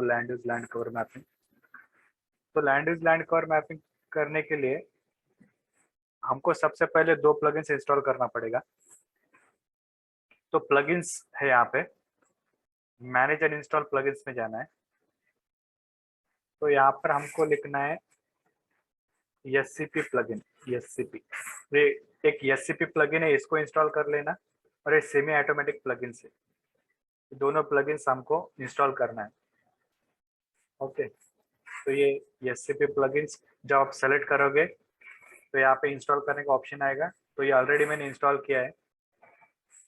Land use land cover mapping. तो land use land cover mapping करने के लिए हमको सबसे पहले 2 प्लगइन्स इंस्टॉल करना पड़ेगा। तो प्लगइन्स है यहाँ पे, मैनेज एंड इंस्टॉल प्लगइन्स में जाना है। तो यहाँ पर हमको लिखना है SCP प्लगइन। SCP ये एक SCP प्लगइन है, इसको इंस्टॉल कर लेना। और ये सेमी ऑटोमेटिक प्लगइन है, दोनों प्लगइन्स हमको इंस्टॉल करना है। ओके, तो ये SCP प्लगइन्स जब आप सेलेक्ट करोगे तो यहाँ पे इंस्टॉल करने का ऑप्शन आएगा। तो ये ऑलरेडी मैंने इंस्टॉल किया है।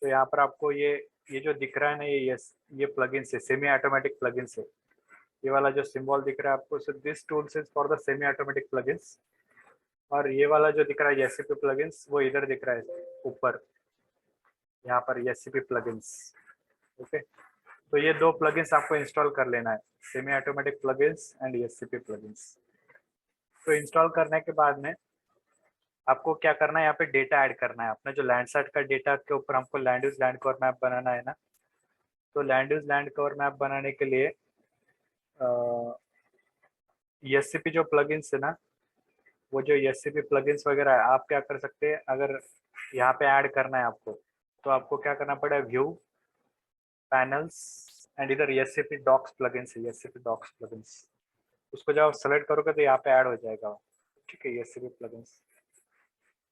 तो यहाँ पर आपको ये जो दिख रहा है ना, ये प्लगइन्स है, सेमी ऑटोमेटिक प्लगइन्स है। ये वाला जो सिंबल दिख रहा है आपको, so this tools is for the semi automatic plugins. और ये वाला जो दिख रहा है SCP प्लगइन्स, वो इधर दिख रहा है ऊपर, यहाँ पर SCP प्लगइन्स। ओके, तो ये 2 प्लगइन्स आपको इंस्टॉल कर लेना है, semi automatic plugins and SCP plugins. तो इंस्टॉल करने के बाद में आपको क्या करना है, यहाँ पे डेटा ऐड करना है। अपना जो लैंडसेट का डेटा के ऊपर हमको land use land cover map बनाना है ना। तो land use land cover map बनाने के लिए SCP जो प्लगइन्स है ना, वो जो SCP प्लगइन्स वगैरह है, आप क्या कर सकते हैं, अगर यहाँ पे ऐड करना है आपको, तो आपको क्या करना पड़ेगा, व्यू पैनल्स एंड इधर SCP डॉक्स प्लगइन्स है, SCP डॉक्स प्लगइन्स, उसको जब आप सेलेक्ट करोगे तो यहाँ पे ऐड हो जाएगा। ठीक है, SCP प्लगइन्स।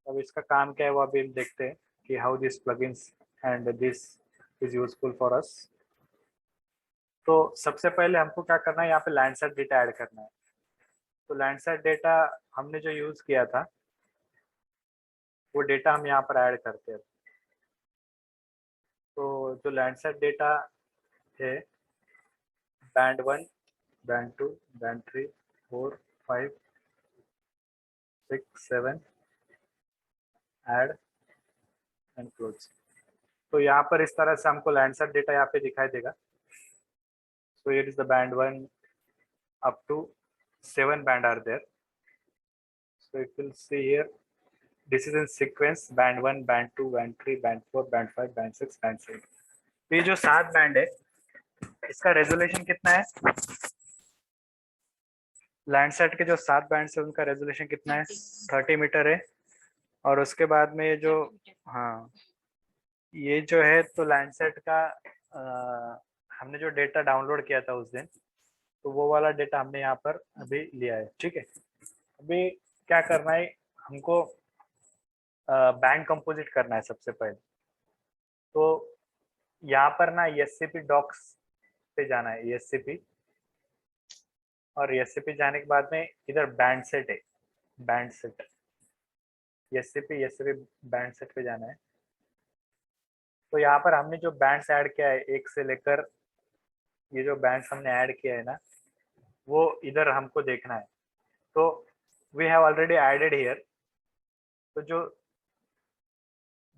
अब इसका काम क्या है वो अभी देखते हैं कि how this plugins and this is useful for us. तो सबसे पहले हमको क्या करना है, यहाँ पे लैंडसेट डेटा ऐड करना है। तो लैंडसेट डेटा हमने जो यूज किया था, वो डेटा हम यहाँ पर ऐड करते हैं। तो जो लैंडसेट डेटा है, band 1, band 2, band 3, 4, 5, 6, 7, add and close. तो यहाँ पर इस तरह से हमको लैंडसेट डेटा यहाँ पे दिखाई देगा। So here is the band 1 up to 7 band are there. So if you'll see here, this is in sequence, band 1, band 2, band 3, band 4, band 5, band 6, band 7. तो ये जो 7 बैंड है, इसका रेजोल्यूशन कितना है, लैंडसेट के जो 7 बैंड है उनका रेजोल्यूशन कितना है, 30 मीटर है। और उसके बाद में ये जो, हाँ ये जो है, तो लैंडसेट का हमने जो डेटा डाउनलोड किया था उस दिन, तो वो वाला डेटा हमने यहाँ पर अभी लिया है। ठीक है, अभी क्या करना है, हमको बैंड कंपोजिट करना है सबसे पहले। तो यहाँ पर ना SCP डॉक्स पे जाना है, SCP, और SCP जाने के बाद में इधर बैंड सेट है, band set, SCP band set पे जाना है। तो यहाँ पर हमने जो बैंड्स ऐड किया है, 1 से लेकर, ये जो बैंड्स हमने ऐड किया है ना, वो इधर हमको देखना है। तो we have already added here. तो जो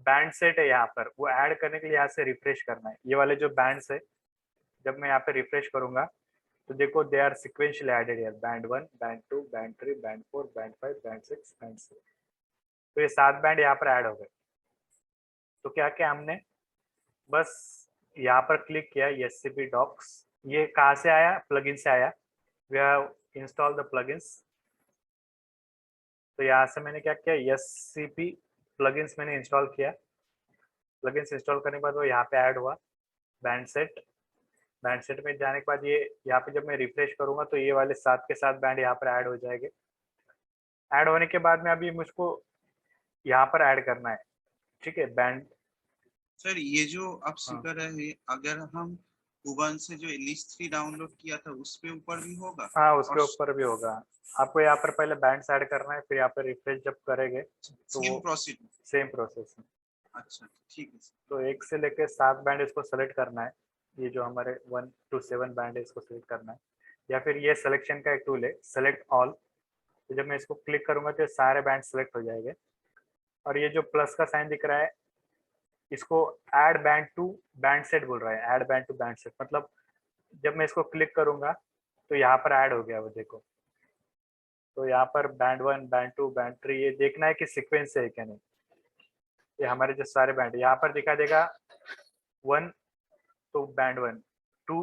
बैंड सेट है यहाँ पर, वो ऐड करने के लिए यहाँ से रिफ्रेश करना है। ये वाले जो बैंड्स है, जब मैं यहाँ पे रिफ्रेश करूंगा तो देखो, they are sequentially added here, band 1, band 2, band 3, band 4, band 5, band 6, band 7। तो ये 7 बैंड यहाँ पर ऐड हो गए। तो क्या क्या हमने बस यहाँ पर क्लिक किया, SCP डॉक्स, ये कहाँ से आया, प्लगइन से आया, we have install the plugins. तो यहाँ से मैंने क्या किया, SCP प्लगइन्स मैंने इंस्टॉल किया। प्लगइन्स इंस्टॉल करने के बाद वो यहाँ पे ऐड हुआ, बैंड सेट। बैंड सेट में जाने के बाद ये यहाँ पे जब मैं रिफ्रेश करूंगा तो ये वाले 7 के 7 बैंड यहाँ पर ऐड हो जाएंगे। ऐड होने के बाद में अभी मुझको यहाँ पर ऐड करना है। ठीक है, बैंड। सर ये जो आप सिखा रहे हैं, अगर हम उबन से जो लिस्ट 3 डाउनलोड किया था उस पे ऊपर भी होगा? हाँ, उसके ऊपर भी होगा। आपको यहाँ पर पहले बैंड्स ऐड करना है, फिर यहाँ पर रिफ्रेश जब करेंगे तो सेम प्रोसेस। सेम प्रोसेस है। अच्छा, ठीक है। तो 1 से लेकर 7 बैंड इसको सेलेक्ट करना है। ये जो हमारे 1 to 7 बैंड है, इसको सेलेक्ट करना है। या फिर ये सिलेक्शन का एक टूल है, सेलेक्ट ऑल। तो जब मैं इसको क्लिक करूंगा तो सारे बैंड सेलेक्ट हो जाएंगे। और ये जो प्लस का साइन दिख रहा है, इसको add band to band set बोल रहा है, add band to band set. मतलब जब मैं इसको क्लिक करूंगा तो यहाँ पर ऐड हो गया, वो देखो। तो यहाँ पर बैंड 1, बैंड 2, बैंड 3, ये देखना है कि सीक्वेंस है क्या नहीं। ये हमारे जो सारे बैंड यहाँ पर दिखा देगा, 1 to band 1, 2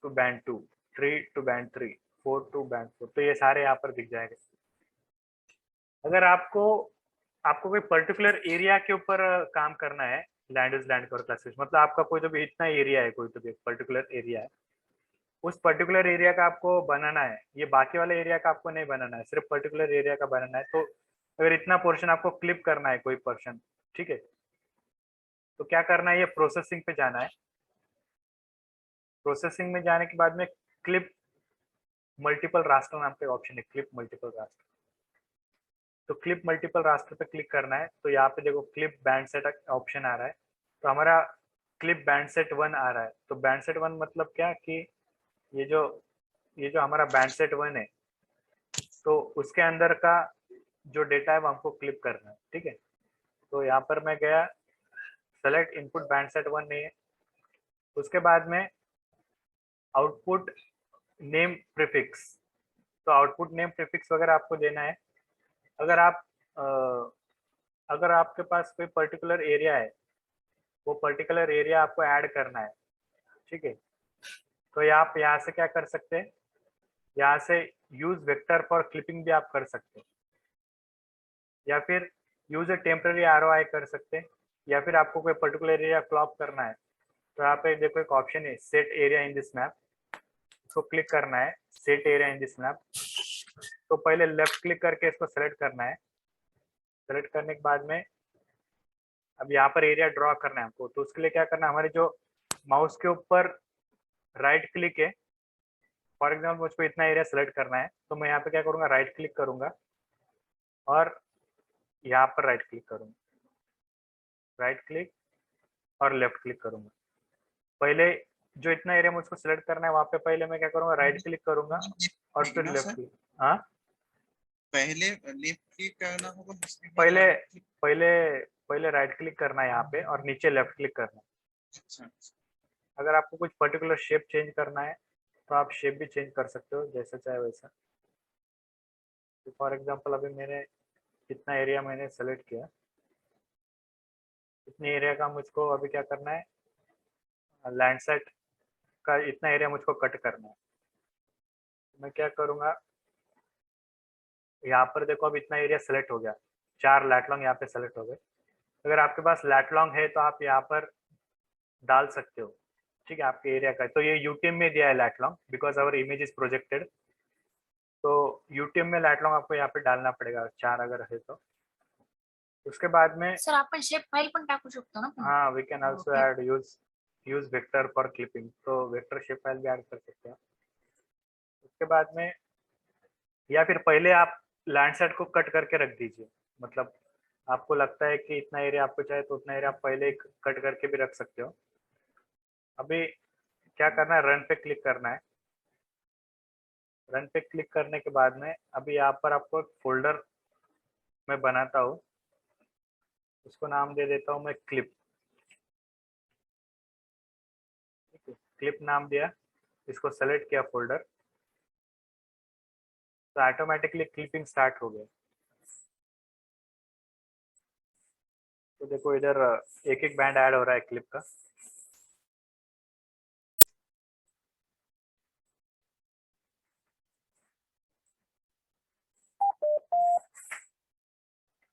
to band 2, 3 to band 3, 4 to band 4, तो ये सारे यहाँ पर दिख जाएंगे। अगर आपको आपको कोई पर्टिकुलर एरिया के ऊपर काम करना है, land use land cover classes, मतलब आपका कोई तो भी इतना एरिया है, कोई तो भी पर्टिकुलर एरिया है, उस पर्टिकुलर एरिया का आपको बनाना है, ये बाकी वाले एरिया का आपको नहीं बनाना है, सिर्फ पर्टिकुलर एरिया का बनाना है। तो अगर इतना पोर्शन आपको क्लिप करना है कोई पोर्शन, ठीक है, तो क्या करना है, ये प्रोसेसिंग पे जाना है। प्रोसेसिंग में जाने के बाद में क्लिप मल्टीपल रास्टर नाम का ऑप्शन है, क्लिप मल्टीपल रास्टर। तो क्लिप मल्टीपल रास्टर पे क्लिक करना है, तो यहाँ पे देखो क्लिप बैंड सेट ऑप्शन आ रहा है, तो हमारा क्लिप बैंड सेट 1 आ रहा है। तो बैंड सेट 1 मतलब क्या कि ये जो ये जो हमारा बैंड सेट 1 है, तो उसके अंदर का जो डेटा है वो हमको क्लिप करना है, ठीक है। तो यहाँ पर मैं गया, सेलेक्ट इनपुट बैंड सेट 1 नहीं है, उसके बाद में आउटपुट नेम प्रीफिक्स, तो आउटपुट नेम प्रीफिक्स वगैरह आपको देना है। अगर आप अ, अगर आपके पास कोई पर्टिकुलर एरिया है, वो पर्टिकुलर एरिया आपको ऐड करना है, ठीक है, तो ये आप यहाँ से क्या कर सकते हैं, यहाँ से यूज वेक्टर फॉर क्लिपिंग भी आप कर सकते हैं, या फिर यूज ए टेम्पररी आरओआई कर सकते हैं, या फिर आपको कोई पर्टिकुलर एरिया क्लॉप करना है, तो यहाँ पे देखो एक ऑप्शन है set area in this map, इसको क्लिक करना है, set area in this map. तो पहले लेफ्ट क्लिक करके इसको सेलेक्ट करना है, सेलेक्ट करने के बाद में अब यहाँ पर एरिया ड्रॉ करना है हमको, तो उसके लिए क्या करना है, हमारे जो माउस के ऊपर राइट क्लिक है, फॉर एग्जाम्पल मुझको इतना एरिया सेलेक्ट करना है, तो मैं यहाँ पे क्या करूँगा, राइट क्लिक करूंगा और यहाँ पर राइट क्लिक करूंगा, राइट क्लिक और लेफ्ट क्लिक करूंगा। पहले जो इतना एरिया मुझको सिलेक्ट करना है, वहां पे पहले मैं क्या करूंगा, राइट क्लिक करूंगा और फिर ना लेफ्ट सर, क्लिक। हाँ, पहले लेफ्ट क्लिक करना होगा, उसके बाद पहले right click। पहले पहले राइट क्लिक करना है यहाँ पे और नीचे लेफ्ट क्लिक करना है। अच्छा, अगर आपको कुछ पर्टिकुलर शेप चेंज करना है, तो आप शेप भी चेंज कर सकते हो, जैसा चाहे वैसा। तो फॉर एग्जाम्पल अभी मैंने इतना एरिया मैंने सेलेक्ट किया, इतने एरिया का मुझको अभी क्या करना है, लैंडसेट का इतना एरिया मुझको कट करना है। मैं क्या करूँगा, यहाँ पर देखो अब इतना एरिया सेलेक्ट हो गया, 4 लैटलॉन्ग यहाँ पे सेलेक्ट हो गए। अगर आपके पास लैटलॉन्ग है तो आप यहाँ पर डाल सकते हो, ठीक है, आपके एरिया का। तो ये यूटीएम में दिया है lat long, because our image is projected, तो यूटीएम में लैटलॉन्ग आपको यहाँ पे डालना पड़ेगा, 4 अगर है तो। उसके बाद में सर आपण शेप फाईल पण टाकू शकतो ना पुन्हा? हाँ, we can also Okay. Add use vector for clipping, तो वेक्टर शेप फाइल भी ऐड कर सकते हैं। उसके बाद में या फिर पहले आप लैंडसेट को कट करके रख दीजिए, मतलब आपको लगता है कि इतना एरिया आपको चाहिए तो उतना एरिया आप पहले कट करके भी रख सकते हो। अभी क्या करना है, रन पे क्लिक करना है। रन पे क्लिक करने के बाद में अभी यहाँ पर आपको एक फोल्डर मैं बनाता हूँ, उसको नाम दे देता हूँ मैं क्लिप, ठीक है, क्लिप नाम दिया, इसको सेलेक्ट किया फोल्डर, तो ऑटोमेटिकली क्लिपिंग स्टार्ट हो गया। तो देखो इधर एक एक बैंड ऐड हो रहा है क्लिप का।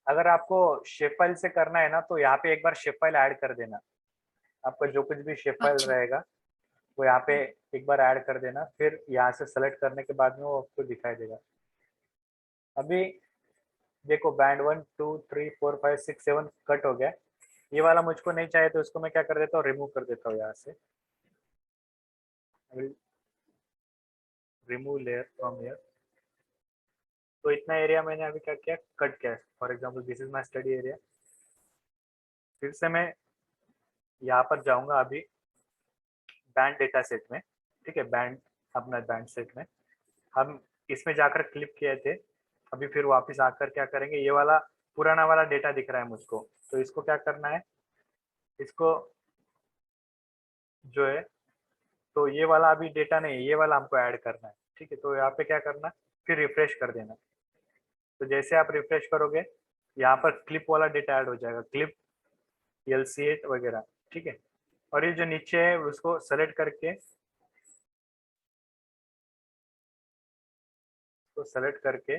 अगर आपको शेप फाइल से करना है ना, तो यहाँ पे एक बार शेप फाइल ऐड कर देना, आपका जो कुछ भी शेप फाइल अच्छा। रहेगा वो यहाँ पे एक बार ऐड कर देना, फिर यहाँ से सेलेक्ट करने के बाद में वो आपको दिखाई देगा। अभी देखो बैंड 1 2 3 4 5 6 7 कट हो गया, ये वाला मुझको नहीं चाहिए, तो इसको मैं क्या कर देता हूँ, रिमूव कर देता हूँ यहाँ से, रिमूव लेयर फ्रॉम हियर। तो इतना एरिया मैंने अभी क्या किया, कट किया। For example this is my study area. फिर से मैं यहाँ पर जाऊंगा अभी बैंड डेटा सेट में, ठीक है, बैंड अपना बैंड सेट में हम इसमें जाकर क्लिक किए थे। अभी फिर वापस आकर क्या करेंगे, ये वाला पुराना वाला डेटा दिख रहा है मुझको, तो इसको क्या करना है, इसको जो है, तो ये वाला अभी डेटा नहीं है, ये वाला हमको ऐड करना है, ठीक है। तो यहाँ पे क्या करना, फिर रिफ्रेश कर देना। तो जैसे आप रिफ्रेश करोगे, यहाँ पर क्लिप वाला डेटा ऐड हो जाएगा, क्लिप LC8 वगैरह, ठीक है। और ये जो नीचे है उसको सेलेक्ट करके इसको सेलेक्ट करके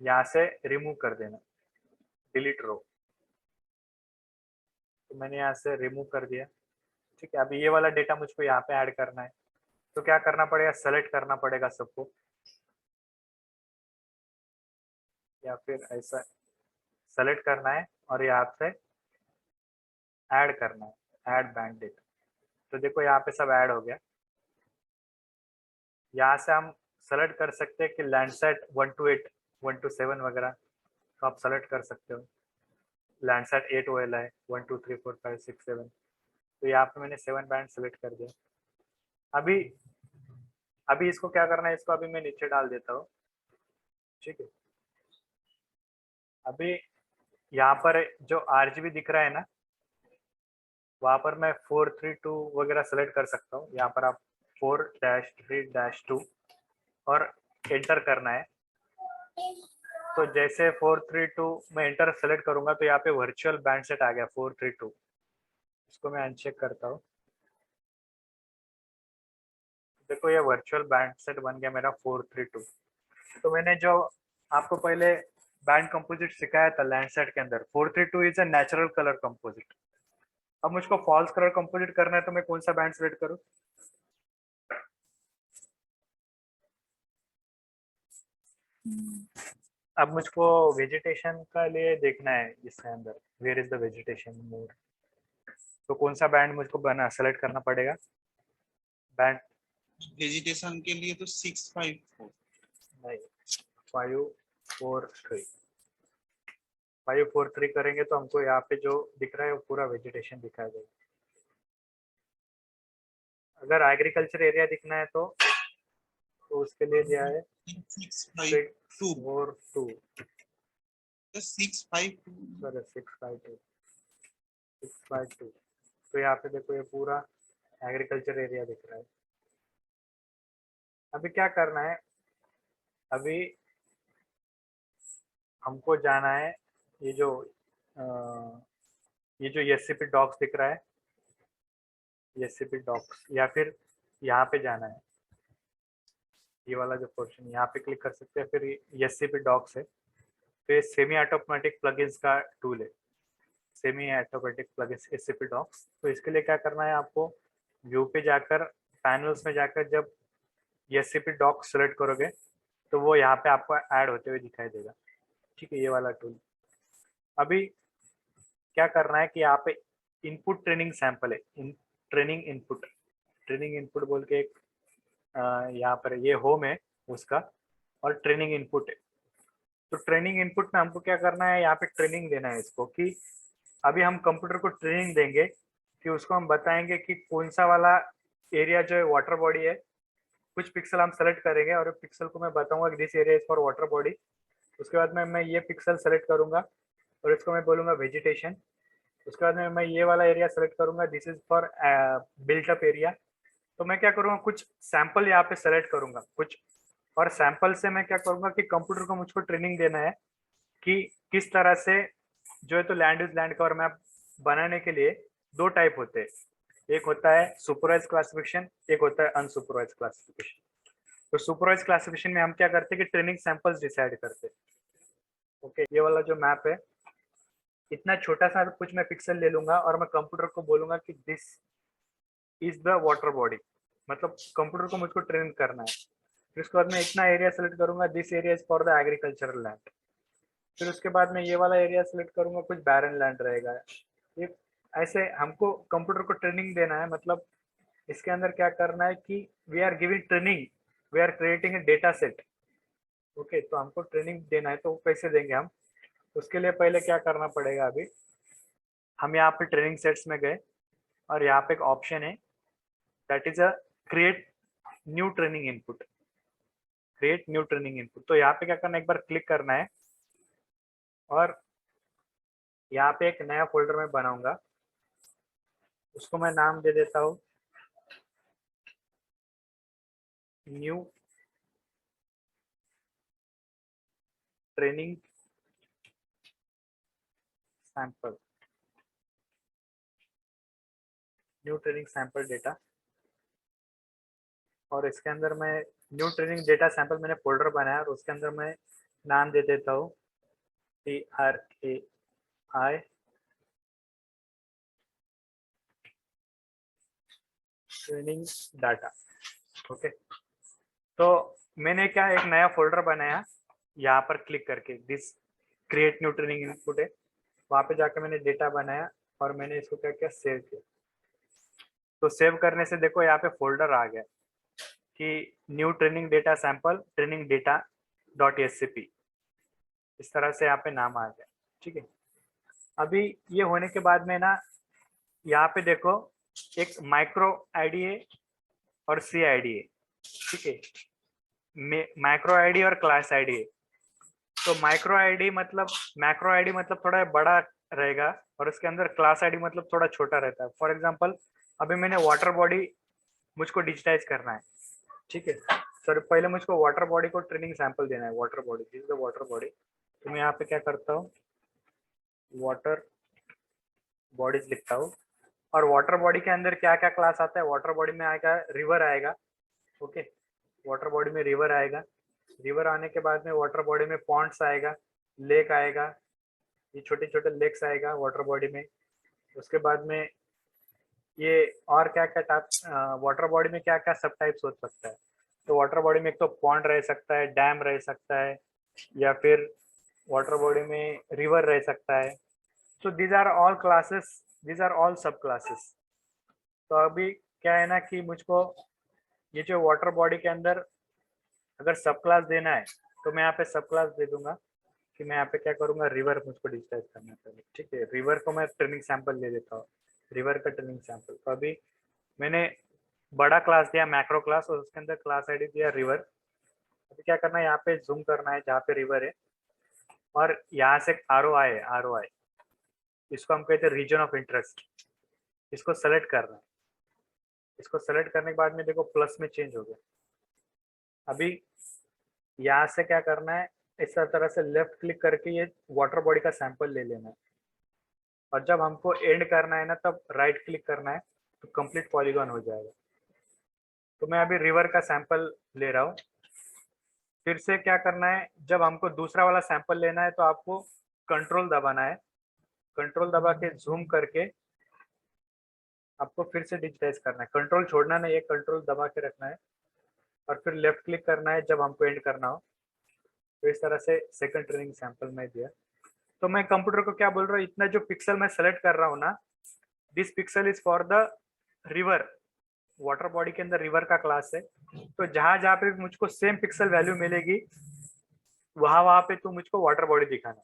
यहाँ से रिमूव कर देना, डिलीट रो। तो मैंने यहाँ से रिमूव कर दिया। ठीक है, अभी ये वाला डेटा मुझको यहाँ पे ऐड करना है, तो क्या करना पड़ेगा, सेलेक्ट करना पड़ेगा सबको, या फिर ऐसा सेलेक्ट करना है और यहाँ पे ऐड करना है, ऐड बैंक डेटा। तो देखो यहाँ पे सब ऐड हो गया। यहाँ से हम सेलेक्ट कर सकते हैं कि लैंडसेट 1 to 8, 1 to 7 वगैरह, तो आप सेलेक्ट कर सकते हो। लैंडसेट 8 OL है, 1 2 3 4 5 6 7, तो यहाँ पे मैंने 7 बैंड सेलेक्ट कर दिया। अभी अभी इसको क्या करना है, इसको अभी मैं नीचे डाल देता हूँ। ठीक है, अभी यहाँ पर जो RGB दिख रहा है ना, वहाँ पर मैं 432 वगैरह सेलेक्ट कर सकता हूँ। यहाँ पर आप 4-3-2 और एंटर करना है। तो जैसे 432 में एंटर सेलेक्ट करूंगा तो यहाँ पे वर्चुअल बैंड सेट आ गया 432। इसको मैं अनचेक करता हूँ। देखो ये वर्चुअल बैंड सेट बन गया मेरा 432। तो मैंने जो आपको पहले बैंड कंपोजिट सिखाया था लैंडसेट के अंदर, 432 is a natural colour composite. अब मुझको फॉल्स कलर कंपोजिट करना है, तो मैं कौन सा बैंड सेलेक्ट करूँ? अब मुझको वेजिटेशन का लिए देखना है इसके अंदर, वेयर इज द वेजिटेशन मोर। तो कौन सा बैंड मुझको बना सेलेक्ट करना पड़ेगा? बैंड वेजिटेशन के लिए तो 654 नहीं, 543 543 करेंगे तो हमको यहाँ पे जो दिख रहा है वो पूरा वेजिटेशन दिखाई देगा। अगर एग्रीकल्चर एरिया दिखना है तो उसके लिए दिया है 642 652। तो यहाँ पे देखो ये पूरा एग्रीकल्चर एरिया दिख रहा है। अभी क्या करना है, अभी हमको जाना है ये जो SCP डॉक्स दिख रहा है, SCP डॉक्स, या फिर यहाँ पे जाना है, ये वाला जो पोर्शन यहाँ पे क्लिक कर सकते हैं। फिर SCP डॉक्स है, तो ये सेमी ऑटोमेटिक प्लगइन्स का टूल है, semi automatic plugins SCP docs. तो इसके लिए क्या करना है, आपको व्यू पे जाकर पैनल्स में जाकर जब SCP डॉक्स सेलेक्ट करोगे तो वो यहाँ पे आपको ऐड होते हुए दिखाई देगा। ठीक है, ये वाला टूल। अभी क्या करना है कि यहाँ पे इनपुट ट्रेनिंग सैंपल है, ट्रेनिंग इनपुट बोल के एक यहाँ पर ये होम है उसका, और ट्रेनिंग इनपुट है। तो ट्रेनिंग इनपुट में हमको क्या करना है, यहाँ पे ट्रेनिंग देना है इसको, कि अभी हम कंप्यूटर को ट्रेनिंग देंगे कि उसको हम बताएंगे कि कौन सा वाला एरिया जो है वाटर बॉडी है। कुछ पिक्सल हम सेलेक्ट करेंगे और पिक्सल को मैं बताऊंगा कि this area is for water body. उसके बाद में मैं ये पिक्सल सेलेक्ट करूंगा और इसको मैं बोलूंगा वेजिटेशन। उसके बाद में मैं ये वाला एरिया सेलेक्ट करूंगा, this is for built up area. तो मैं क्या करूंगा, कुछ सैंपल यहाँ पे सेलेक्ट करूंगा कुछ, और सैंपल से मैं क्या करूंगा कि कंप्यूटर को मुझको ट्रेनिंग देना है कि किस तरह से जो है। तो land use land cover map बनाने के लिए दो टाइप होते हैं, एक होता है सुपरवाइज क्लासिफिकेशन, एक होता है अनसुपरवाइज क्लासिफिकेशन। तो सुपरवाइज क्लासिफिकेशन में हम क्या करते हैं कि ट्रेनिंग सैंपल्स डिसाइड करते हैं। ओके, ये वाला जो मैप है, इतना छोटा सा कुछ मैं पिक्सल ले लूंगा और मैं कंप्यूटर को बोलूंगा कि this is the water body, मतलब कंप्यूटर को मुझको ट्रेन करना है। फिर उसके बाद मैं इतना एरिया सेलेक्ट करूंगा, this area is for the agricultural land. फिर उसके बाद मैं ये वाला एरिया सेलेक्ट करूंगा, कुछ बैरन लैंड रहेगा। ये ऐसे हमको कंप्यूटर को ट्रेनिंग देना है। मतलब इसके अंदर क्या करना है कि we are giving training, we are creating a data set. Okay, तो हमको ट्रेनिंग देना है, तो कैसे देंगे हम? उसके लिए पहले क्या करना पड़ेगा, अभी हम यहाँ पे ट्रेनिंग सेट्स में गए और यहाँ पे एक ऑप्शन है, that is a create new training input, create new training input. तो यहाँ पे क्या करना है, एक बार क्लिक करना है और यहाँ पे एक नया फोल्डर में बनाऊंगा, उसको मैं नाम दे देता हूँ new training sample, new training sample data. और इसके अंदर मैं न्यू ट्रेनिंग डेटा सैंपल मैंने फोल्डर बनाया और उसके अंदर मैं नाम दे देता हूँ TRAI ट्रेनिंग डाटा। ओके, तो मैंने क्या एक नया फोल्डर बनाया, यहाँ पर क्लिक करके this create new training input है, वहाँ पे जाके मैंने डेटा बनाया और मैंने इसको क्या किया, सेव किया। तो सेव करने से देखो यहाँ पे फोल्डर आ गया कि new training data sample training data .scp, इस तरह से यहाँ पे नाम आ गया। ठीक है, अभी ये होने के बाद में ना यहाँ पे देखो एक माइक्रो आईडी है और सी आईडी है। ठीक है, माइक्रो आईडी और क्लास आईडी है। तो माइक्रो आईडी मतलब मैक्रो आईडी मतलब थोड़ा बड़ा रहेगा और उसके अंदर क्लास आईडी मतलब थोड़ा छोटा रहता है। फॉर एग्जांपल अभी मैंने वाटर बॉडी मुझको डिजिटाइज करना है। ठीक है सर, पहले मुझको वाटर बॉडी को ट्रेनिंग सैंपल देना है। Water body, this is the water body. तो मैं यहाँ पे क्या करता हूँ, वाटर बॉडीज लिखता हूँ और वाटर बॉडी के अंदर क्या क्या क्लास आता है, वाटर बॉडी में आएगा रिवर आएगा। ओके, वाटर बॉडी में रिवर आएगा। रिवर आने के बाद में वाटर बॉडी में पॉन्ड्स आएगा, लेक आएगा, ये छोटे छोटे लेक्स आएगा वाटर बॉडी में। उसके बाद में ये और क्या क्या टाइप वाटर बॉडी में क्या क्या सब टाइप्स हो सकता है। तो वाटर बॉडी में एक तो पॉन्ड रह सकता है, डैम रह सकता है, या फिर वाटर बॉडी में रिवर रह सकता है। So these are all classes, these are all subclasses. तो अभी क्या है ना कि मुझको ये जो वाटर बॉडी के अंदर अगर सब क्लास देना है तो मैं यहाँ पे सब क्लास दे दूंगा कि मैं यहाँ पे क्या करूंगा, रिवर मुझको डिजिटाइज करना चाहिए। ठीक है, रिवर को मैं ट्रेनिंग सैंपल ले देता हूँ, रिवर का ट्रेनिंग सैंपल। तो अभी मैंने बड़ा क्लास दिया मैक्रो क्लास और उसके अंदर क्लास आईडी दिया रिवर। अभी क्या करना है, यहाँ पे जूम करना है जहाँ पे रिवर है और यहाँ से ROI है, ROI इसको हम कहते हैं रीजन ऑफ इंटरेस्ट। इसको सेलेक्ट करना है। इसको सेलेक्ट करने के बाद में देखो प्लस में चेंज हो गया। अभी यहाँ से क्या करना है, इस तरह से लेफ्ट क्लिक करके ये वाटर बॉडी का सैंपल ले लेना है और जब हमको एंड करना है ना तब राइट क्लिक करना है तो कंप्लीट पॉलीगॉन हो जाएगा। तो मैं अभी रिवर का सैंपल ले रहा हूँ। फिर से क्या करना है, जब हमको दूसरा वाला सैंपल लेना है तो आपको कंट्रोल दबाना है। कंट्रोल दबा के जूम करके आपको फिर से डिजिटाइज करना है। कंट्रोल छोड़ना नहीं है, कंट्रोल दबा के रखना है और फिर लेफ्ट क्लिक करना है जब हमको एंड करना हो। तो इस तरह से सेकंड ट्रेनिंग सैंपल में दिया। तो मैं कंप्यूटर को क्या बोल रहा हूँ, इतना जो पिक्सल मैं सेलेक्ट कर रहा हूँ ना, this pixel is for the river. Water body के अंदर रिवर का क्लास है, तो जहां जहां पे मुझको सेम पिक्सल वैल्यू मिलेगी वहां वहां पे तो मुझको वाटर बॉडी दिखाना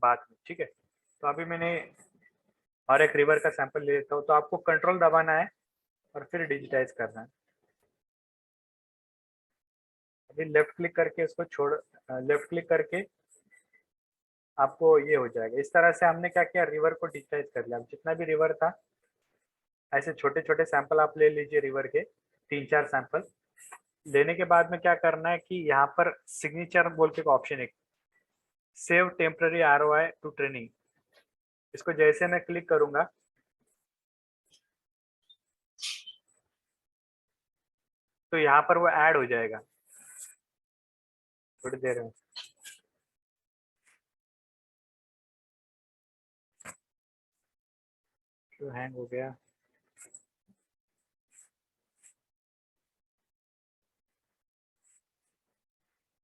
बाद में। ठीक है, तो अभी मैंने और एक रिवर का सैंपल ले लेता हूँ। तो आपको कंट्रोल दबाना है और फिर डिजिटाइज करना है। अभी लेफ्ट क्लिक करके उसको छोड़, लेफ्ट क्लिक करके आपको ये हो जाएगा। इस तरह से हमने क्या किया, रिवर को डिजिटाइज कर लिया। अब जितना भी रिवर था ऐसे छोटे छोटे सैंपल आप ले लीजिए रिवर के, 3-4 सैंपल लेने के बाद में क्या करना है कि यहाँ पर सिग्नेचर बोल के ऑप्शन है, save temporary ROI to training. इसको जैसे मैं क्लिक करूंगा तो यहाँ पर वो ऐड हो जाएगा थोड़ी देर में। तो हैंग हो गया।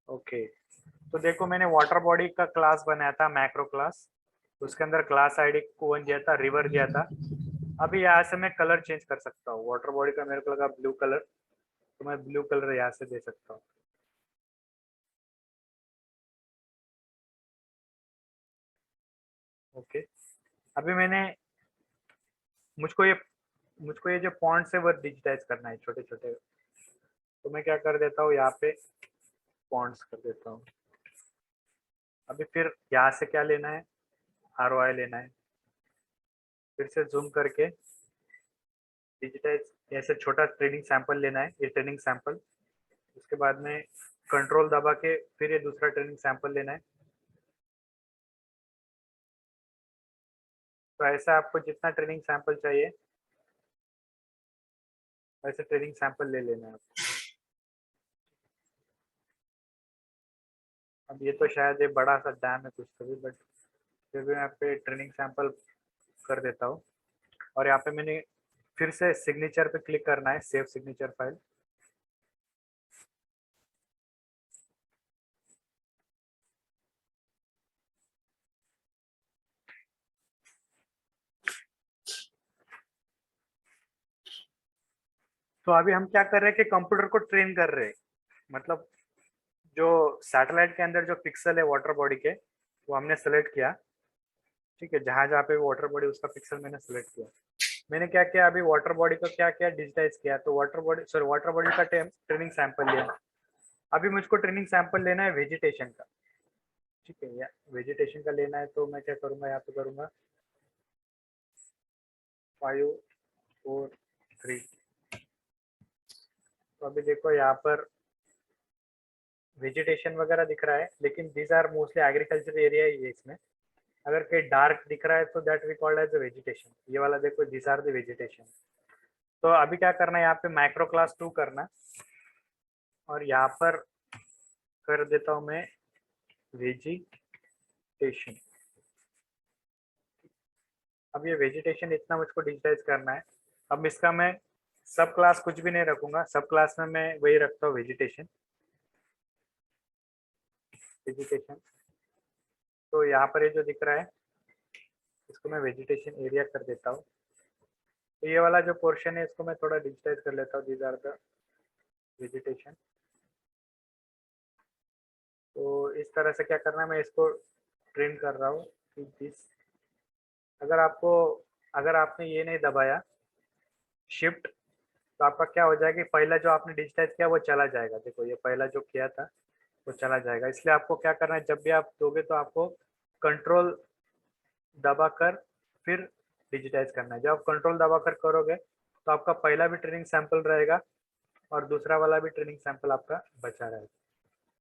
ओके, तो देखो मैंने वाटर बॉडी का क्लास बनाया था मैक्रो क्लास, उसके अंदर क्लास आईडी कौन दिया था, रिवर दिया था। अभी यहाँ से मैं कलर चेंज कर सकता हूँ। वाटर बॉडी का मेरे को लगा ब्लू कलर, तो मैं ब्लू कलर यहाँ से दे सकता हूँ। ओके, अभी मैंने मुझको ये जो पॉइंट्स है वो डिजिटाइज करना है छोटे छोटे। तो मैं क्या कर देता हूँ, यहाँ पे पॉइंट्स कर देता हूँ। अभी फिर यहाँ से क्या लेना है, ROI लेना है। फिर से जूम करके डिजिटाइज ऐसे छोटा ट्रेनिंग सैंपल लेना है, ये ट्रेनिंग सैंपल। उसके बाद में कंट्रोल दबा के फिर ये दूसरा ट्रेनिंग सैंपल लेना है। तो ऐसा आपको जितना ट्रेनिंग सैंपल चाहिए वैसे ट्रेनिंग सैंपल ले लेना है। अब ये तो शायद ये बड़ा सा डैम है कुछ तो भी, बट फिर भी मैं यहाँ पे ट्रेनिंग सैंपल कर देता हूँ। और यहाँ पे मैंने फिर से सिग्नेचर पे क्लिक करना है, सेव सिग्नेचर फाइल। तो अभी हम क्या कर रहे हैं कि कंप्यूटर को ट्रेन कर रहे हैं, मतलब जो सैटेलाइट के अंदर जो पिक्सल है वाटर बॉडी के, वो हमने सेलेक्ट किया। ठीक है, जहां जहाँ पे वाटर बॉडी उसका पिक्सल मैंने सेलेक्ट किया। मैंने क्या किया, अभी वाटर बॉडी को क्या किया, डिजिटाइज किया। तो वाटर बॉडी का ट्रेनिंग सैंपल लिया। अभी मुझको ट्रेनिंग सैंपल लेना है वेजिटेशन का। ठीक है, या वेजिटेशन का लेना है, तो मैं क्या करूंगा, यहाँ पे करूंगा 5 4 3। तो अभी देखो यहाँ पर वेजिटेशन वगैरह दिख रहा है, लेकिन these are mostly agriculture area ही है इसमें। अगर कहीं डार्क दिख रहा है तो that we called as vegetation. ये वाला देखो, दीज आर द वेजिटेशन। तो अभी क्या करना है, यहाँ पे माइक्रो क्लास 2 करना, और यहाँ पर कर देता हूँ मैं वेजिटेशन। अब ये वेजिटेशन इतना मुझको डिजिटाइज करना है। अब इसका मैं सब क्लास कुछ भी नहीं रखूंगा, सब क्लास में मैं वही रखता हूँ, वेजिटेशन। वेजिटेशन तो यहाँ पर ये जो दिख रहा है, इसको मैं वेजिटेशन एरिया कर देता हूँ। तो ये वाला जो पोर्शन है, इसको मैं थोड़ा डिजिटाइज कर लेता हूँ। These are the vegetation. तो इस तरह से क्या करना है, मैं इसको ट्रेन कर रहा हूँ कि दिस, अगर आपने ये नहीं दबाया शिफ्ट, तो आपका क्या हो जाएगा, पहला जो आपने डिजिटाइज किया वो चला जाएगा। देखो ये पहला जो किया था वो चला जाएगा। इसलिए आपको क्या करना है, जब भी आप दोगे तो आपको कंट्रोल दबाकर फिर डिजिटाइज करना है। जब आप कंट्रोल दबाकर करोगे तो आपका पहला भी ट्रेनिंग सैंपल रहेगा और दूसरा वाला भी ट्रेनिंग सैंपल आपका बचा रहेगा।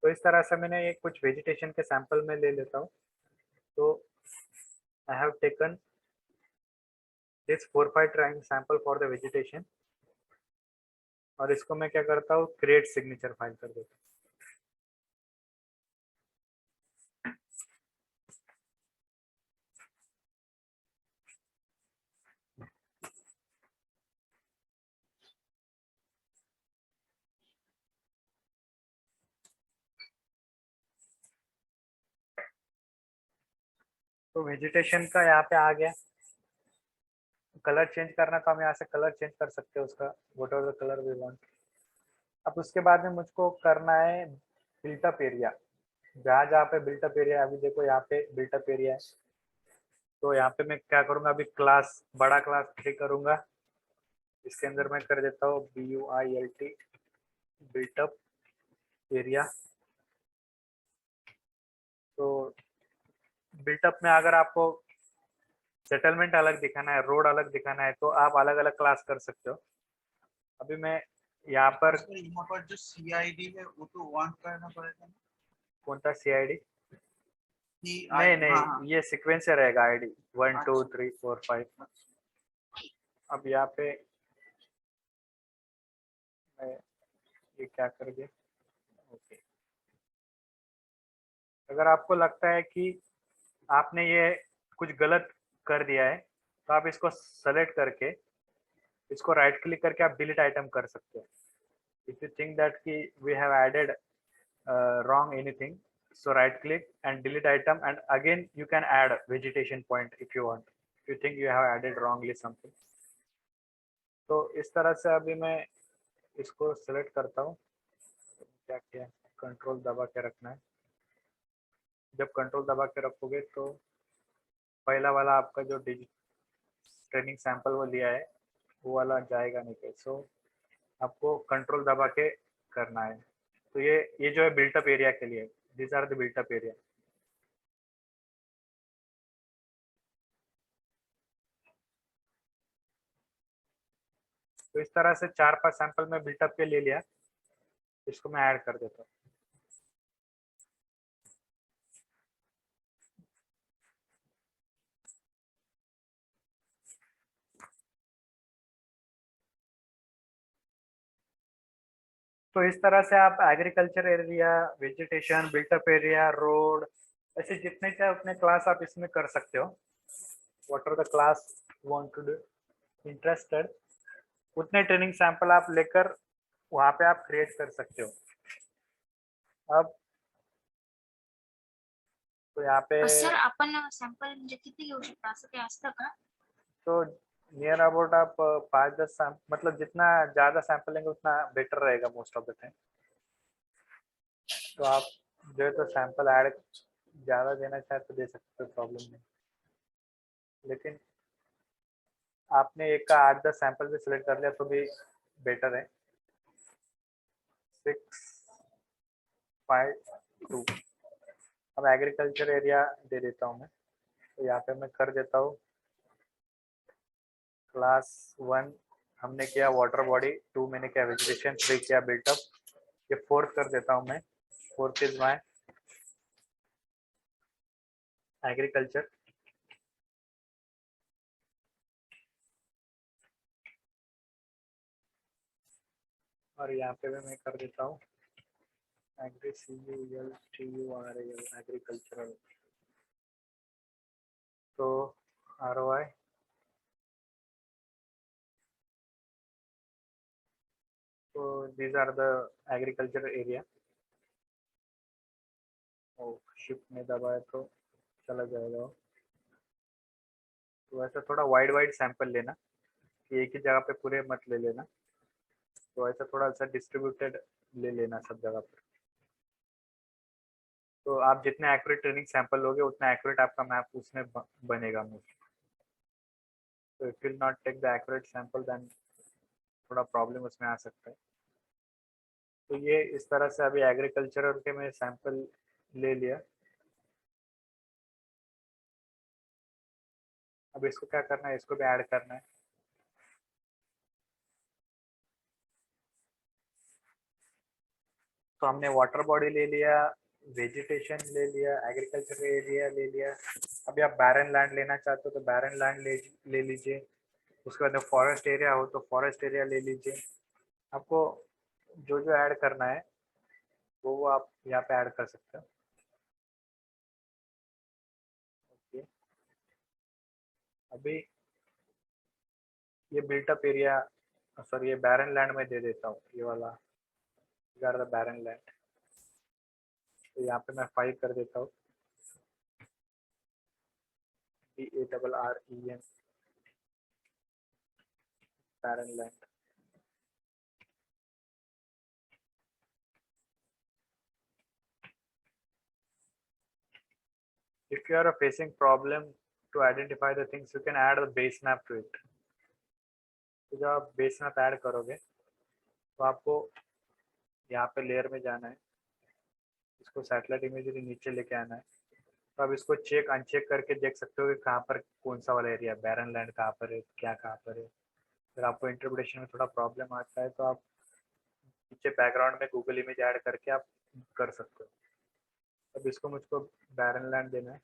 तो इस तरह से मैंने ये कुछ वेजिटेशन के सैंपल में ले लेता हूँ। तो I have taken this 4-5 training sample for the vegetation, और इसको मैं क्या करता हूँ, क्रिएट सिग्नेचर फाइल कर देता हूँ। तो वेजिटेशन का यहाँ पे आ गया। कलर चेंज करना तो हम यहाँ से कलर चेंज कर सकते हैं उसका, whatever the colour we want. अब उसके बाद में मुझको करना है बिल्टअप एरिया। जहाँ जहाँ पे बिल्टअप एरिया, अभी देखो यहाँ पे बिल्टअप एरिया है। तो यहाँ पे मैं क्या करूंगा, अभी क्लास बड़ा क्लास 3 करूंगा। इसके अंदर मैं कर देता हूँ BUILT बिल्टअप एरिया। तो बिल्टअप में अगर आपको सेटलमेंट अलग दिखाना है, रोड अलग दिखाना है, तो आप अलग अलग क्लास कर सकते हो। अभी मैं यहाँ पर सर यहाँ पर जो CID है वो तो ऑन करना पड़ेगा ना? कौन सा CID? नहीं हाँ नहीं, हाँ। ये सीक्वेंस से रहेगा, ID 1 2 अच्छा। 3 4 5। अब यहाँ पे मैं ये क्या कर दिया, ओके। अगर आपको लगता है कि आपने ये कुछ गलत कर दिया है, तो आप इसको सेलेक्ट करके इसको राइट क्लिक करके आप डिलीट आइटम कर सकते हो। इफ यू थिंक दैट कि we have added wrong anything, so right click and delete item, and again you can add vegetation point if you want, if you think you have added wrongly something। तो इस तरह से अभी मैं इसको select करता हूँ। क्या किया, कंट्रोल दबा के रखना है। जब कंट्रोल दबा के रखोगे तो पहला वाला आपका जो ट्रेनिंग सैंपल वो लिया है वो वाला जाएगा नहीं कहीं। सो आपको कंट्रोल दबा के करना है। तो ये जो है बिल्टअप एरिया के लिए, this are the builtup area. तो इस तरह से 4-5 सैंपल में बिल्टअप के ले लिया। इसको मैं ऐड कर देता हूँ। तो इस तरह से आप agriculture area, vegetation, builtup area, road, ऐसे जितने चाहे उतने क्लास आप इसमें कर सकते हो। What are the class want to do interested, उतने ट्रेनिंग सैंपल आप लेकर वहां पे आप क्रिएट कर सकते हो। अब तो यहाँ पे सर आपण सॅम्पल म्हणजे किती घेऊ शकतो असं काही असतं का? तो नियर अबाउट आप 5-10 मतलब जितना ज्यादा सैंपल लेंगे उतना बेटर रहेगा मोस्ट ऑफ द टाइम। तो आप जो है तो सैंपल ऐड ज़्यादा देना चाहे तो दे सकते हो, प्रॉब्लम नहीं। लेकिन आपने एक का 8-10 सैंपल भी सिलेक्ट कर लिया तो भी बेटर है। 6, 5, 2। अब एग्रीकल्चर एरिया दे देता हूँ मैं, तो यहाँ पे मैं कर देता हूँ क्लास 1 हमने किया वाटर बॉडी, 2 मैंने किया वेजिटेशन, 3 किया बिल्टअप, ये 4th कर देता हूँ मैं। 4th is my agriculture. और यहाँ पे भी मैं कर देता हूँ एग्रीकल्चरल। तो ROI तो these are the agriculture area। Shift में दबाए तो चला जाएगा। तो ऐसा थोड़ा वाइड सैंपल लेना कि एक ही जगह पे पूरे मत ले लेना, तो ऐसा थोड़ा सा डिस्ट्रीब्यूटेड ले लेना सब जगह पर। तो आप जितने एक्यूरेट ट्रेनिंग सैंपल लोगे उतना एक्यूरेट आपका मैप उसमें बनेगा मोस्ट। तो if will not take the accurate sample then थोड़ा प्रॉब्लम उसमें आ सकता है। तो ये इस तरह से अभी एग्रीकल्चरल के मैं सैंपल ले लिया। अब इसको क्या करना है, इसको भी ऐड करना है। तो हमने वाटर बॉडी ले लिया, वेजिटेशन ले लिया, एग्रीकल्चर एरिया ले लिया। अभी आप बैरन लैंड लेना चाहते हो तो बैरन लैंड ले लीजिए। उसके बाद फॉरेस्ट एरिया हो तो फॉरेस्ट एरिया ले लीजिए। आपको जो जो ऐड करना है वो आप यहाँ पे ऐड कर सकते हो। ओके, अभी ये बिल्टअप एरिया, सॉरी ये बैरन लैंड में दे देता हूँ, ये वाला बैरन लैंड। तो यहाँ पे मैं 5 कर देता हूँ, BARREN barren land. If you are facing problem to identify the things, you can add the base map to it। तो जब आप बेस मैप ऐड करोगे तो आपको यहाँ पे लेयर में जाना है, इसको सैटेलाइट इमेजरी नीचे लेके आना है। तो आप इसको चेक अनचेक करके देख सकते हो कि कहाँ पर कौन सा वाला एरिया, बैरन लैंड कहाँ पर है, क्या कहाँ पर है। अगर आपको इंटरप्रिटेशन में थोड़ा प्रॉब्लम आता है तो आप नीचे बैकग्राउंड में गूगल इमेज ऐड करके आप कर सकते हो। अब इसको मुझको बैरन लैंड देना है।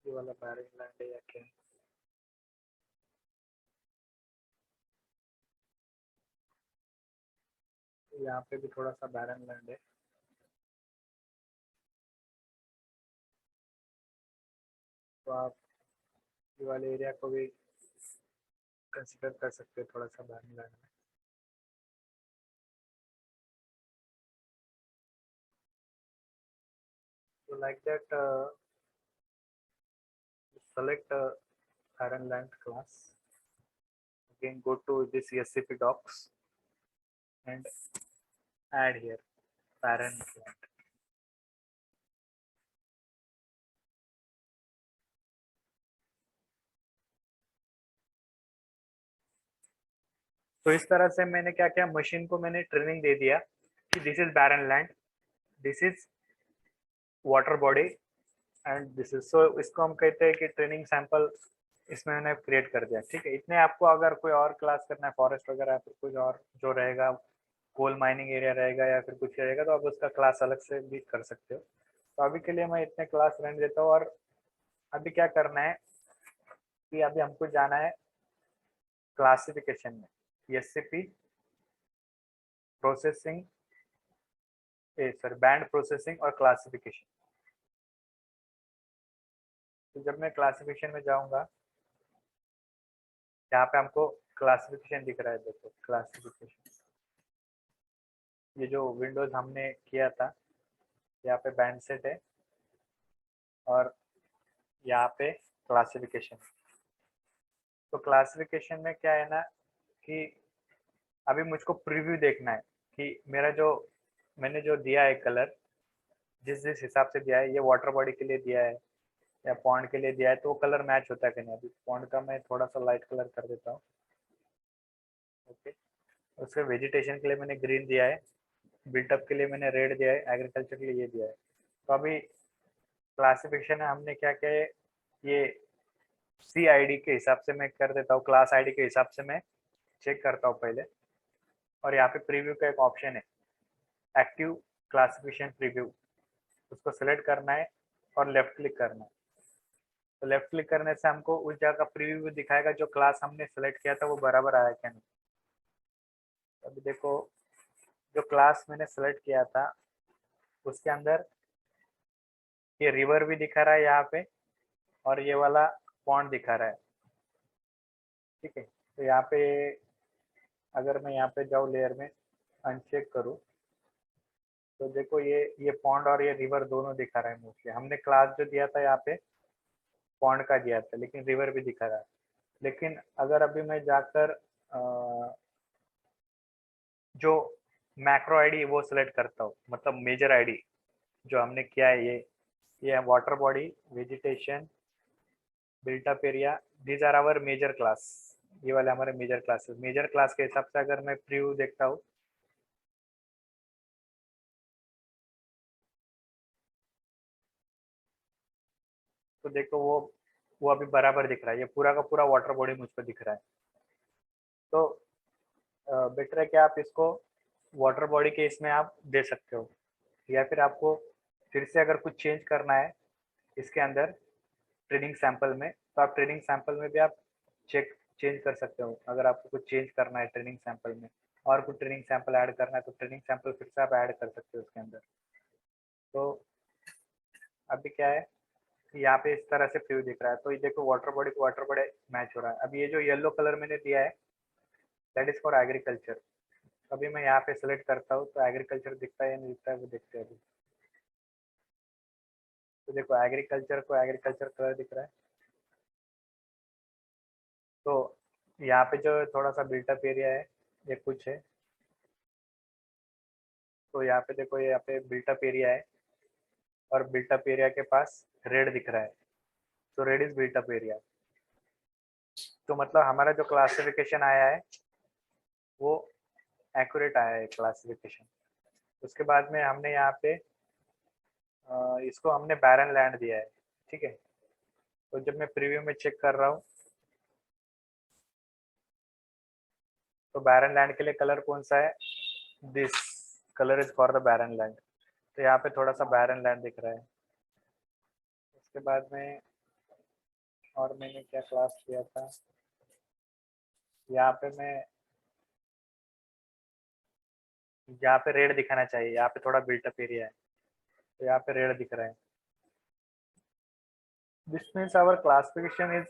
ये वाला बैरन लैंड है या क्या है? यहाँ पे भी थोड़ा सा बैरन लैंड है। तो आप ये वाले एरिया को भी कंसिडर कर सकते हो थोड़ा सा बैरन लैंड में। So like that, select barren land class. Again, go to this SCP docs and add here barren land. तो इस तरह से मैंने क्या किया, मशीन को मैंने ट्रेनिंग दे दिया कि this is barren land, this is water body and this is, so इसको हम कहते हैं कि ट्रेनिंग सैंपल इसमें मैंने क्रिएट कर दिया। ठीक है, इतने आपको अगर कोई और क्लास करना है फॉरेस्ट वगैरह फिर कुछ और जो रहेगा कोल माइनिंग एरिया रहेगा या फिर कुछ रहेगा तो आप उसका क्लास अलग से भी कर सकते हो। तो अभी के लिए मैं इतने क्लास रहने देता हूँ। और अभी क्या करना है कि अभी हमको जाना है क्लासिफिकेशन में, एससीपी प्रोसेसिंग, बैंड प्रोसेसिंग और क्लासिफिकेशन। तो जब मैं क्लासिफिकेशन में जाऊंगा, यहाँ पे हमको क्लासिफिकेशन दिख रहा है, देखो क्लासिफिकेशन, ये जो विंडोज हमने किया था, यहाँ पे बैंड सेट है और यहाँ पे क्लासिफिकेशन। तो क्लासिफिकेशन में क्या है ना कि अभी मुझको प्रीव्यू देखना है कि मेरा जो मैंने जो दिया है कलर, जिस जिस हिसाब से दिया है, ये वाटर बॉडी के लिए दिया है या पॉन्ड के लिए दिया है, तो वो कलर मैच होता है कि नहीं। अभी पॉन्ड का मैं थोड़ा सा लाइट कलर कर देता हूँ। ओके, उसके वेजिटेशन के लिए मैंने ग्रीन दिया है, बिल्टअप के लिए मैंने रेड दिया है, एग्रीकल्चर के लिए ये दिया है। तो अभी क्लासिफिकेशन है, हमने क्या किया है, ये सी आई डी के हिसाब से मैं कर देता हूँ, क्लास आईडी के हिसाब से मैं चेक करता हूँ पहले। और यहाँ पे प्रीव्यू का एक ऑप्शन है, एक्टिव क्लासिफिकेशन प्रीव्यू, उसको सेलेक्ट करना है और लेफ्ट क्लिक करना है। तो लेफ्ट क्लिक करने से हमको उस जगह का प्रीव्यू दिखाएगा जो क्लास हमने सेलेक्ट किया था वो बराबर आया क्या नहीं। अभी देखो, जो क्लास मैंने सेलेक्ट किया था उसके अंदर ये रिवर भी दिखा रहा है यहाँ पे, और ये वाला पॉन्ड दिखा रहा है। ठीक है, तो यहाँ पे अगर मैं यहाँ पे जाऊँ लेयर में अनचेक करूँ, तो देखो ये पॉन्ड और ये रिवर दोनों दिखा रहा है मोस्टली। हमने क्लास जो दिया था यहाँ पे पॉन्ड का दिया था, लेकिन रिवर भी दिखा रहा है। लेकिन अगर अभी मैं जाकर जो मैक्रो आईडी वो सिलेक्ट करता हूँ, मतलब मेजर आईडी जो हमने किया है, ये water body, vegetation, builtup area, these are our major class. ये वाले हमारे मेजर क्लासेस। मेजर क्लास के हिसाब से अगर मैं प्रीव्यू देखता हूँ, तो देखो वो अभी बराबर दिख रहा है, ये पूरा का पूरा वाटर बॉडी मुझको दिख रहा है। तो बेटर है कि आप इसको वाटर बॉडी के इसमें आप दे सकते हो, या फिर आपको फिर से अगर कुछ चेंज करना है इसके अंदर ट्रेनिंग सैंपल में, तो आप ट्रेनिंग सैंपल में भी आप चेंज कर सकते हो। अगर आपको कुछ चेंज करना है ट्रेनिंग सैंपल में और कुछ ट्रेनिंग सैंपल ऐड करना है, तो ट्रेनिंग सैंपल फिर से आप ऐड कर सकते हो उसके अंदर। तो अभी क्या है, यहाँ पे इस तरह से प्रीव्यू दिख रहा है। तो ये देखो वाटर बॉडी को वाटर बॉडी मैच हो रहा है। अब ये जो येलो कलर मैंने दिया है दैट इज फॉर एग्रीकल्चर। अभी मैं यहाँ पे सेलेक्ट करता हूँ तो एग्रीकल्चर दिखता है या नहीं दिखता है वो देखते हैं अभी। तो देखो एग्रीकल्चर को एग्रीकल्चर कलर दिख रहा है। तो यहाँ पे जो थोड़ा सा बिल्टअप एरिया है ये कुछ है, तो यहाँ पे देखो ये यहाँ पे बिल्टअप एरिया है और बिल्टअप एरिया के पास रेड दिख रहा है, तो रेड इज बिल्टअप एरिया। तो मतलब हमारा जो क्लासिफिकेशन आया है वो एक्यूरेट आया है क्लासिफिकेशन। उसके बाद में हमने यहाँ पे इसको हमने बैरन लैंड दिया है। ठीक है, तो जब मैं प्रीव्यू में चेक कर रहा हूँ तो बैरन लैंड के लिए कलर कौन सा है, this colour is for the barren land. तो यहाँ पे थोड़ा सा बैरन लैंड दिख रहा है। उसके बाद में और मैंने क्या क्लास किया था, यहाँ पे मैं यहाँ पे रेड दिखाना चाहिए, यहाँ पे थोड़ा बिल्टअप एरिया है तो यहाँ पे रेड दिख रहा है। This means our classification is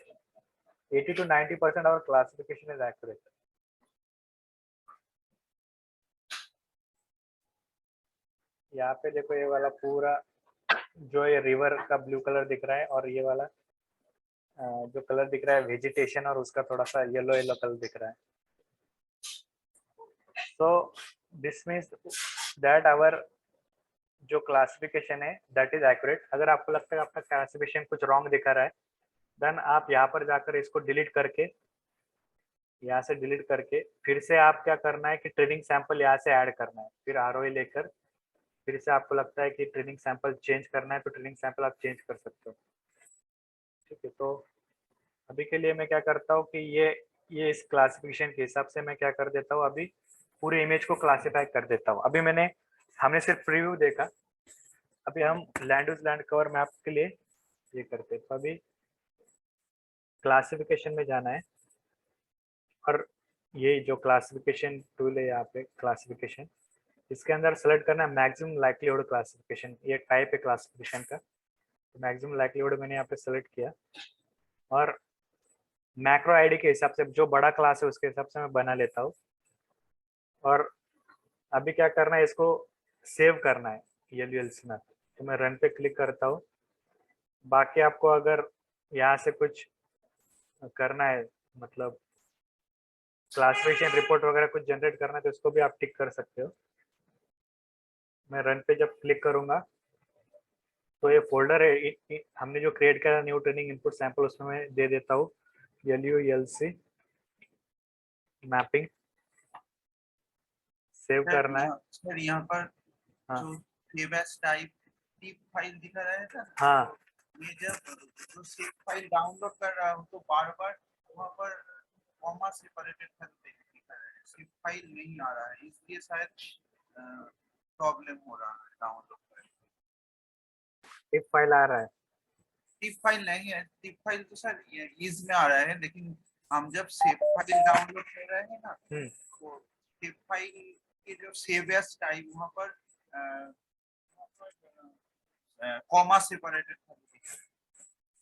80 to 90% our classification is accurate. यहाँ पे देखो ये वाला पूरा जो ये रिवर का ब्लू कलर दिख रहा है और ये वाला जो कलर दिख रहा है वेजिटेशन और उसका थोड़ा सा येलो येलो कलर दिख रहा है। तो दिस मीन्स दैट आवर जो क्लासिफिकेशन है दैट इज एक्यूरेट। अगर आपको लगता है आपका क्लासिफिकेशन कुछ रॉन्ग दिखा रहा है देन आप यहाँ पर जाकर इसको डिलीट करके, यहाँ से डिलीट करके फिर से आप क्या करना है कि ट्रेनिंग सैंपल यहाँ से ऐड करना है, फिर आरओई लेकर फिर से आपको लगता है कि ट्रेनिंग सैंपल चेंज करना है तो ट्रेनिंग सैंपल आप चेंज कर सकते हो। ठीक है, तो अभी के लिए मैं क्या करता हूँ कि ये इस क्लासिफिकेशन के हिसाब से मैं क्या कर देता हूँ, अभी पूरी इमेज को क्लासिफाई कर देता हूँ। अभी हमने सिर्फ प्रीव्यू देखा, अभी हम land use land cover map के लिए ये करते हैं। तो अभी क्लासिफिकेशन में जाना है और ये जो क्लासिफिकेशन टूल है यहाँ पे क्लासिफिकेशन, इसके अंदर सेलेक्ट करना है मैक्सिमम लाइक्लीहुड क्लासिफिकेशन। ये टाइप है क्लासिफिकेशन का, तो मैक्सिमम लाइक्लीहुड मैंने यहाँ पे सेलेक्ट किया और मैक्रो आईडी के हिसाब से जो बड़ा क्लास है उसके हिसाब से मैं बना लेता हूँ। और अभी क्या करना है, इसको सेव करना है LULC में, तो मैं रन पे क्लिक करता हूँ। बाकी आपको अगर यहाँ से कुछ करना है, मतलब क्लासिफिकेशन रिपोर्ट वगैरह कुछ जनरेट करना है, तो इसको भी आप टिक कर सकते हो। मैं रन पे जब क्लिक करूंगा तो ये फोल्डर है हमने जो क्रिएट किया न्यू ट्रेनिंग इनपुट सैंपल, उसमें मैं दे देता हूँ LULC मैपिंग, सेव करना है। सर यहाँ पर हाँ जो save as type tiff file दिखा रहा है सर, हाँ ये जब जो सेव फाइल डाउनलोड कर रहा हूँ तो बार बार वहाँ पर कॉमा सेपरेटेड दिखा रहा है, सेव फाइल नहीं आ रहा है, इसलिए शायद प्रॉब्लम हो रहा है डाउनलोड करने। टिप फाइल आ रहा है, टिप फाइल नहीं है, टिप फाइल तो सर इज में आ रहा है, लेकिन हम जब सेव फाइल डाउनलोड कर रहे हैं ना, तो टिप फाइल के जो सेव एज टाइप वहाँ पर comma separated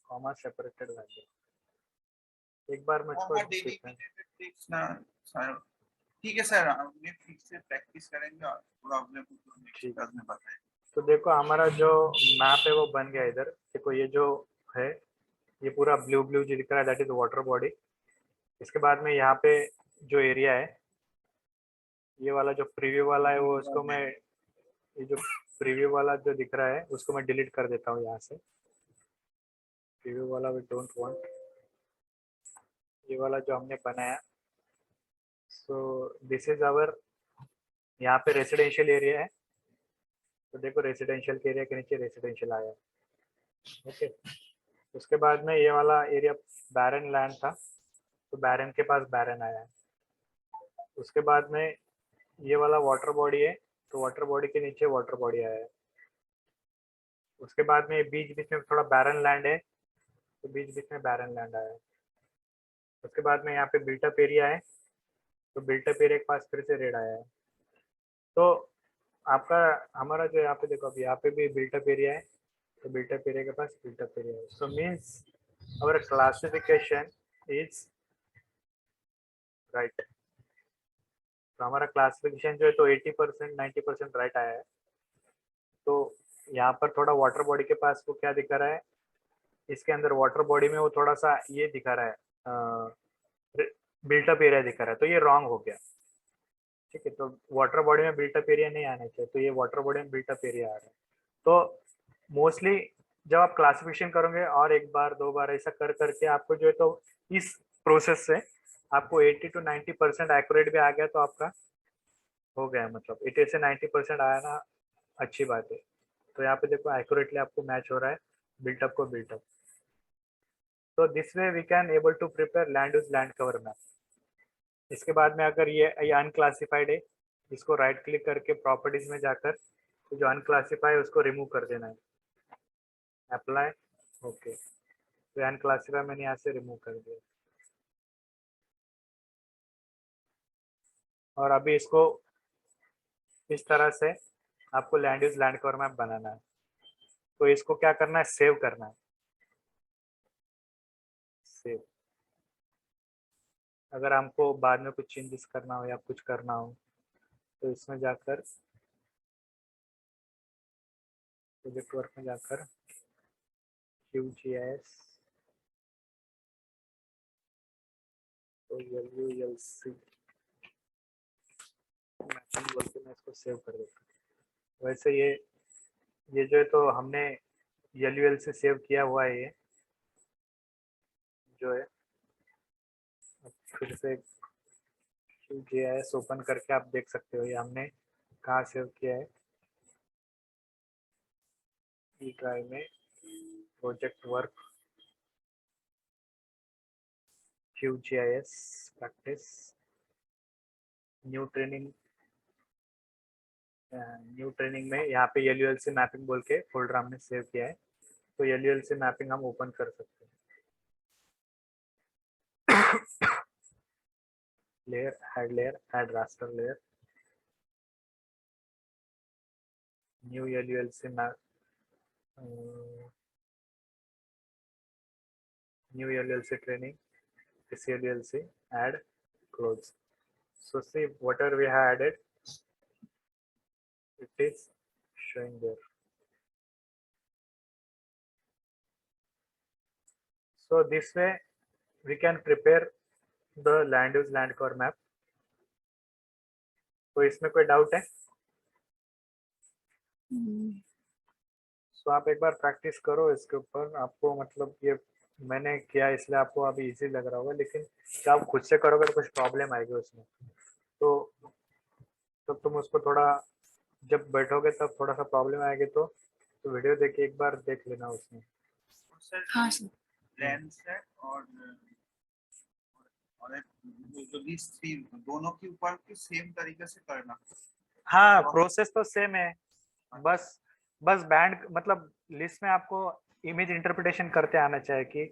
comma separated value. एक बार मुझको ठीक है सर, हमने फिर से प्रैक्टिस करेंगे और प्रॉब्लम को नेक्स्ट क्लास में बताएंगे। तो देखो हमारा जो मैप है वो बन गया। इधर देखो ये जो है ये पूरा ब्लू ब्लू जो दिख रहा है दैट इज वाटर बॉडी। इसके बाद में यहाँ पे जो एरिया है ये वाला जो प्रीव्यू वाला है वो उसको मैं, ये जो प्रीव्यू वाला जो दिख रहा है उसको मैं डिलीट कर देता हूँ यहाँ से। प्रीव्यू वाला वी डोंट वांट, ये वाला जो हमने बनाया। सो दिस इज आवर, यहाँ पे रेसिडेंशियल एरिया है, तो देखो रेसिडेंशियल के एरिया के नीचे रेसिडेंशियल आया है। ओके, उसके बाद में ये वाला एरिया बैरन लैंड था, तो बैरन के पास बैरन आया है। उसके बाद में ये वाला वाटर बॉडी है, तो वाटर बॉडी के नीचे वाटर बॉडी आया है। उसके बाद में बीच बीच में थोड़ा बैरन लैंड है, तो बीच बीच में बैरन लैंड आया है। उसके बाद में यहाँ पे बिल्टअप एरिया है, तो बिल्टअप एरिया के पास फिर से रेड आया है। तो आपका हमारा जो यहाँ पे देखो अभी यहाँ पे भी बिल्टअप एरिया है, तो बिल्टअप एरिया के पास बिल्टअप एरिया है। So means our classification is right। तो हमारा क्लासिफिकेशन जो है तो 80% 90% राइट आया है। तो यहाँ पर थोड़ा वाटर बॉडी के पास वो क्या दिखा रहा है, इसके अंदर वाटर बॉडी में वो थोड़ा सा ये दिखा रहा है बिल्टअप एरिया दिखा रहा है, तो ये रॉन्ग हो गया। ठीक है, तो वाटर बॉडी में बिल्टअप एरिया नहीं आना चाहिए, तो ये वाटर बॉडी में बिल्टअप एरिया आ रहा है। तो मोस्टली जब आप क्लासिफिकेशन करोगे और एक बार दो बार ऐसा कर करके आपको जो है तो इस प्रोसेस से आपको 80 to 90% एक्यूरेट भी आ गया तो आपका हो गया, मतलब 80 से 90% आया ना, अच्छी बात है। तो यहाँ पे देखो एक्यूरेटली आपको मैच हो रहा है बिल्टअप को बिल्टअप। तो this way we can able to prepare land use land cover map. इसके बाद में अगर ये अनक्लासिफाइड है, इसको राइट क्लिक करके प्रॉपर्टीज में जाकर तो जो अनक्लासिफाइड है उसको रिमूव कर देना है, अप्लाई, ओके। तो अनक्लासिफाइड मैंने यहाँ से रिमूव कर दिया। और अभी इसको इस तरह से आपको land use land cover map बनाना है। तो इसको क्या करना है, सेव करना है, सेव। अगर हमको बाद में कुछ चेंजेस करना हो या कुछ करना हो तो इसमें जाकर प्रोजेक्ट वर्क में जाकर QGIS तो LULC मैपिंग बोल के मैं इसको सेव कर देता हूँ। वैसे ये जो है तो हमने LULC सेव किया हुआ है, ये जो है फिर से QGIS ओपन करके आप देख सकते हो ये हमने कहाँ सेव किया है, ई ड्राइव में project work QGIS practice new training new training में यहाँ पे LULC मैपिंग बोल के फोल्डर हमने सेव किया है, तो LULC मैपिंग हम ओपन कर सकते हैं। Layer, add raster layer, new LULC map, new LULC training, this LULC, add, close. So see whatever we have added, it is showing there. So this way we can prepare the land use land cover map. तो इसमें कोई doubt है? तो आप एक बार practice करो इसके ऊपर, आपको मतलब ये मैंने किया इसलिए आपको अभी इजी लग रहा होगा, लेकिन जब आप खुद से करोगे तो कुछ प्रॉब्लम आएगी उसमें, तो तुम उसको थोड़ा जब बैठोगे तब थोड़ा सा प्रॉब्लम आएगी, तो वीडियो देख के एक बार देख लेना उसमें। हाँ सर। लैंड सेट और जो these three दोनों के ऊपर की सेम तरीके से करना। हाँ, प्रोसेस तो सेम है, बस बैंड मतलब लिस्ट में आपको इमेज इंटरप्रिटेशन करते आना चाहिए कि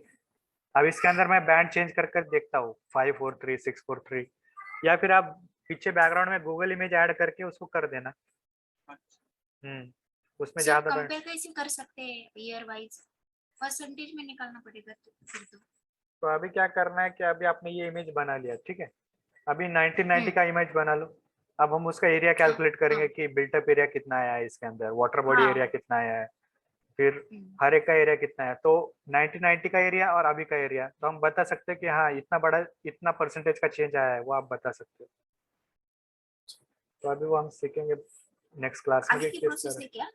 अब इसके अंदर मैं बैंड चेंज कर कर देखता हूँ 543 643, या फिर आप पीछे बैकग्राउंड में गूगल इमेज ऐड करके उसको कर देना। उसमें ज्यादा कंपेयर कैसे कर सकते हैं ईयर वाइज, परसेंटेज में निकालना पड़ेगा फिर तो अभी क्या करना है कि अभी आपने ये इमेज बना लिया, ठीक है, अभी 1990 का इमेज बना लो। अब हम उसका एरिया कैलकुलेट करेंगे कि बिल्टअप एरिया कितना आया है इसके अंदर, वाटर बॉडी एरिया कितना आया है, फिर हर एक का एरिया कितना है, तो 1990 का एरिया और अभी का एरिया, तो हम बता सकते हैं कि हाँ इतना बड़ा इतना परसेंटेज का चेंज आया है, वो आप बता सकते हो। तो अभी वो हम सीखेंगे नेक्स्ट क्लास में। आगे की प्रोसेस है क्या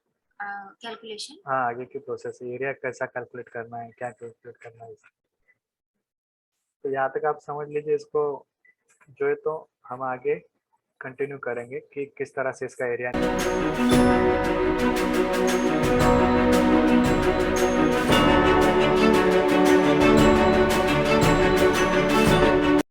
कैलकुलेशन? हाँ, आगे की प्रोसेस, एरिया कैसा कैलकुलेट करना है, क्या कैलकुलेट करना है, तो यहाँ तक आप समझ लीजिए इसको जो है, तो हम आगे कंटिन्यू करेंगे कि किस तरह से इसका एरिया